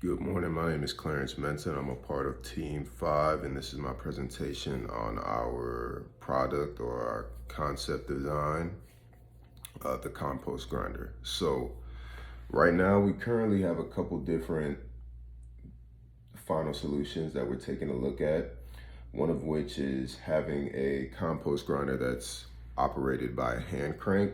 Good morning, my name is Clarence Menton. I'm a part of Team 5, and this is my presentation on our product or our concept design, the compost grinder. So right now we currently have a couple different final solutions that we're taking a look at, one of which is having a compost grinder that's operated by a hand crank.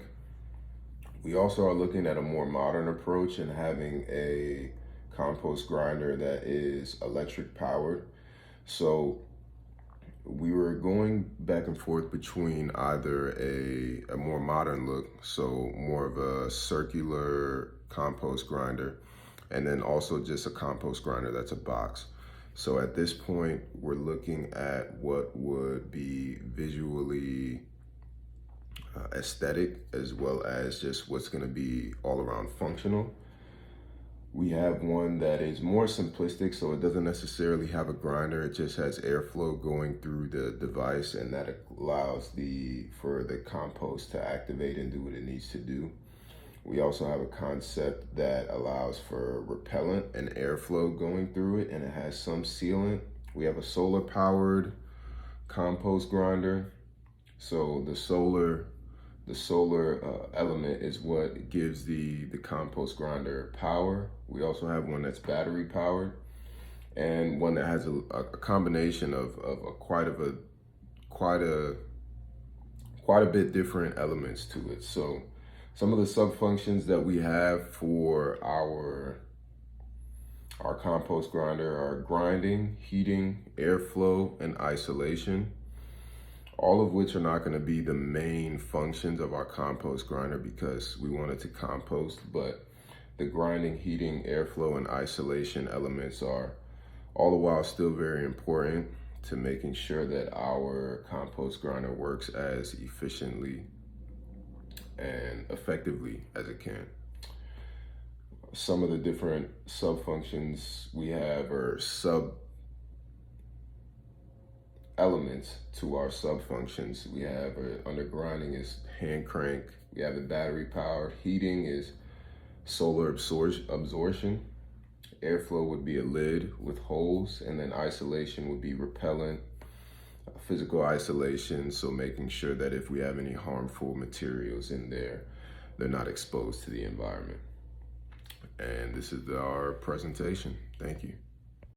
We also are looking at a more modern approach and having a compost grinder that is electric powered. So we were going back and forth between either a more modern look, so more of a circular compost grinder, and then also just a compost grinder that's a box. So at this point, we're looking at what would be visually aesthetic as well as just what's going to be all around functional. We have one that is more simplistic, so it doesn't necessarily have a grinder. It just has airflow going through the device, and that allows for the compost to activate and do what it needs to do. We also have a concept that allows for repellent and airflow going through it, and it has some sealant. We have a solar powered compost grinder. So the solar element is what gives the compost grinder power. We also have one that's battery powered, and one that has a combination of quite a bit different elements to it. So some of the sub functions that we have for our compost grinder are grinding, heating, airflow, and isolation, all of which are not going to be the main functions of our compost grinder because we want it to compost, but the grinding, heating, airflow, and isolation elements are all the while still very important to making sure that our compost grinder works as efficiently and effectively as it can. Some of the different sub functions we have are sub elements to our sub functions. We have under grinding is hand crank. We have the battery powered. Heating is solar absorption. Airflow would be a lid with holes, and then isolation would be repellent, physical isolation, so making sure that if we have any harmful materials in there, they're not exposed to the environment. And this is our presentation. Thank you.